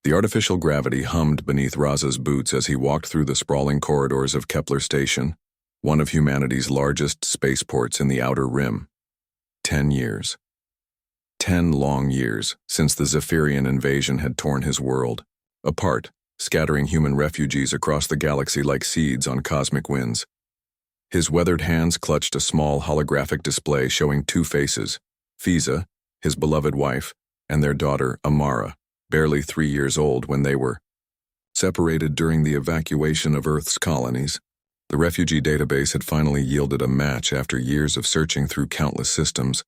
The artificial gravity hummed beneath Raza's boots as he walked through the sprawling corridors of Kepler Station, one of humanity's largest spaceports in the Outer Rim. 10 years. 10 long years since the Zephyrian invasion had torn his world apart, scattering human refugees across the galaxy like seeds on cosmic winds. His weathered hands clutched a small holographic display showing two faces, Fiza, his beloved wife, and their daughter, Amara, barely 3 years old when they were separated during the evacuation of Earth's colonies. The refugee database had finally yielded a match after years of searching through countless systems,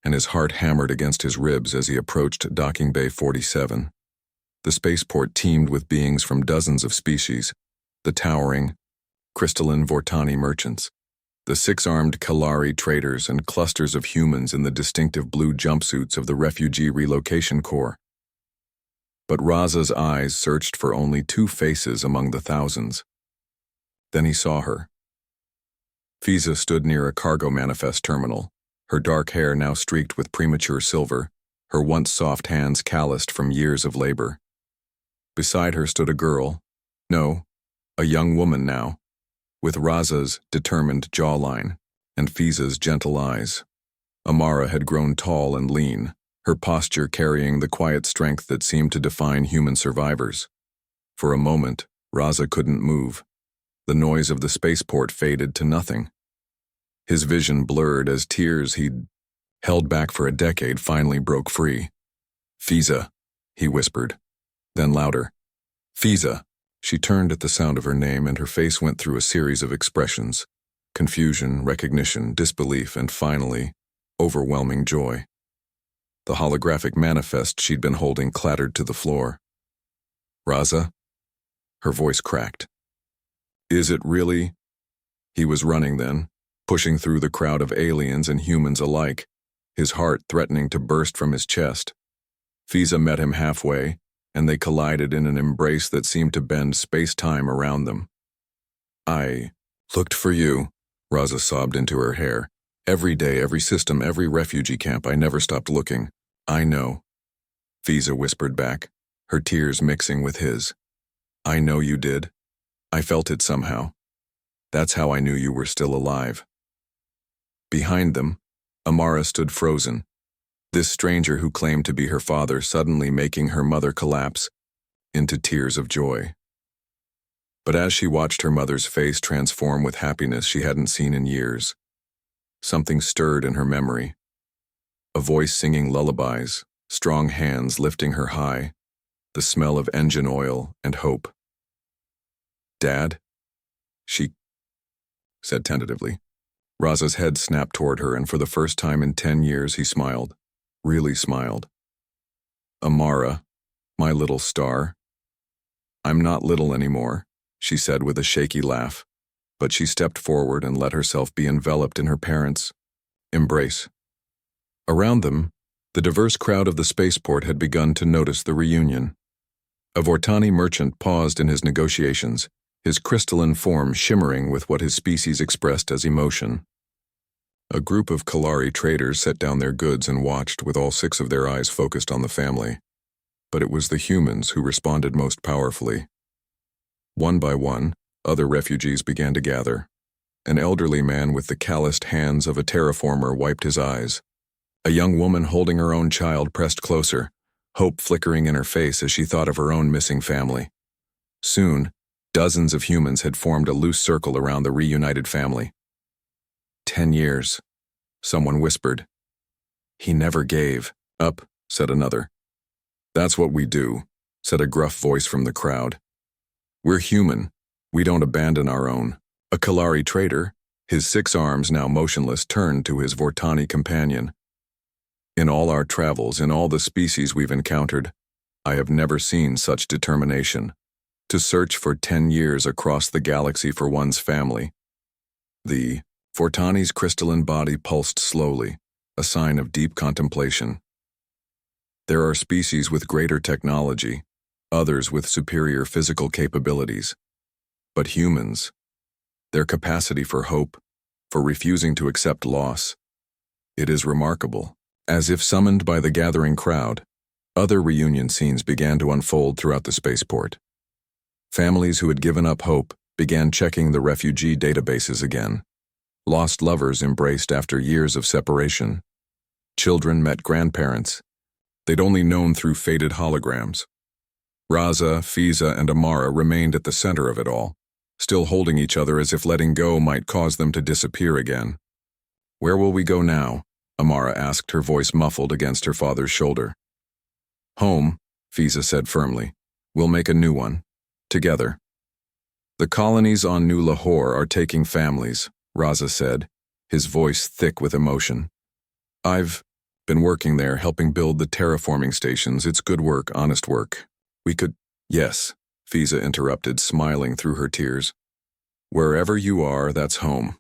and his heart hammered against his ribs as he approached Docking Bay 47. The spaceport teemed with beings from dozens of species, the towering, crystalline Vortani merchants, the six-armed Kalari traders, and clusters of humans in the distinctive blue jumpsuits of the Refugee Relocation Corps. But Raza's eyes searched for only two faces among the thousands. Then he saw her. Fiza stood near a cargo manifest terminal, her dark hair now streaked with premature silver, her once soft hands calloused from years of labor. Beside her stood a girl, no, a young woman now, with Raza's determined jawline and Fiza's gentle eyes. Amara had grown tall and lean, her posture carrying the quiet strength that seemed to define human survivors. For a moment, Raza couldn't move. The noise of the spaceport faded to nothing. His vision blurred as tears he'd held back for a decade finally broke free. "Fiza," he whispered. Then louder. "Fiza." She turned at the sound of her name, and her face went through a series of expressions: confusion, recognition, disbelief, and finally, overwhelming joy. The holographic manifest she'd been holding clattered to the floor. "Raza?" Her voice cracked. "Is it really?" He was running then, pushing through the crowd of aliens and humans alike, his heart threatening to burst from his chest. Fiza met him halfway, and they collided in an embrace that seemed to bend space-time around them. "I looked for you," Raza sobbed into her hair. "Every day, every system, every refugee camp, I never stopped looking." "I know," Fiza whispered back, her tears mixing with his. "I know you did. I felt it somehow. That's how I knew you were still alive." Behind them, Amara stood frozen, this stranger who claimed to be her father suddenly making her mother collapse into tears of joy. But as she watched her mother's face transform with happiness she hadn't seen in years, something stirred in her memory. A voice singing lullabies, strong hands lifting her high, the smell of engine oil and hope. "Dad?" she said tentatively. Raza's head snapped toward her, and for the first time in 10 years he smiled. Really smiled. "Amara, my little star." "I'm not little anymore," she said with a shaky laugh, but she stepped forward and let herself be enveloped in her parents' embrace. Around them, the diverse crowd of the spaceport had begun to notice the reunion. A Vortani merchant paused in his negotiations, his crystalline form shimmering with what his species expressed as emotion. A group of Kalari traders set down their goods and watched with all 6 of their eyes focused on the family. But it was the humans who responded most powerfully. One by one, other refugees began to gather. An elderly man with the calloused hands of a terraformer wiped his eyes. A young woman holding her own child pressed closer, hope flickering in her face as she thought of her own missing family. Soon, dozens of humans had formed a loose circle around the reunited family. 10 years, someone whispered. "He never gave up," said another. "That's what we do," said a gruff voice from the crowd. "We're human. We don't abandon our own." A Kalari trader, his 6 arms now motionless, turned to his Vortani companion. "In all our travels, in all the species we've encountered, I have never seen such determination. To search for 10 years across the galaxy for one's family." The Vortani's crystalline body pulsed slowly, a sign of deep contemplation. "There are species with greater technology, others with superior physical capabilities. But humans, their capacity for hope, for refusing to accept loss, it is remarkable." As if summoned by the gathering crowd, Other reunion scenes began to unfold throughout the spaceport. Families who had given up hope began checking the refugee databases again. Lost lovers embraced after years of separation. Children met grandparents they'd only known through faded holograms. Raza, Fiza, and Amara remained at the center of it all, still holding each other as if letting go might cause them to disappear again. "Where will we go now?" Amara asked, her voice muffled against her father's shoulder. "Home," Fiza said firmly. "We'll make a new one. Together." "The colonies on New Lahore are taking families," Raza said, his voice thick with emotion. "I've been working there, helping build the terraforming stations. It's good work, honest work. We could—" "Yes," Fiza interrupted, smiling through her tears. "Wherever you are, that's home."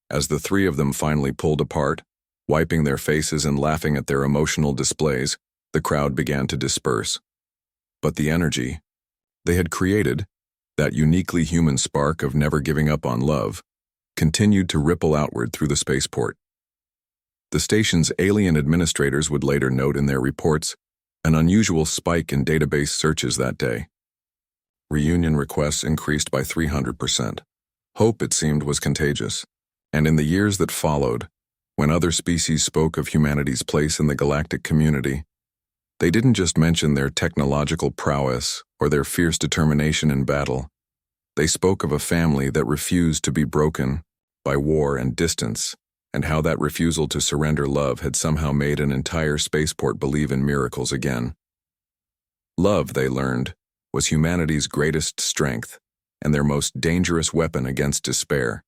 As the three of them finally pulled apart, wiping their faces and laughing at their emotional displays, the crowd began to disperse. But the energy they had created, that uniquely human spark of never giving up on love, continued to ripple outward through the spaceport. The station's alien administrators would later note in their reports an unusual spike in database searches that day. Reunion requests increased by 300%. Hope, it seemed, was contagious. And in the years that followed, when other species spoke of humanity's place in the galactic community, they didn't just mention their technological prowess or their fierce determination in battle. They spoke of a family that refused to be broken by war and distance, and how that refusal to surrender love had somehow made an entire spaceport believe in miracles again. Love, they learned, was humanity's greatest strength and their most dangerous weapon against despair.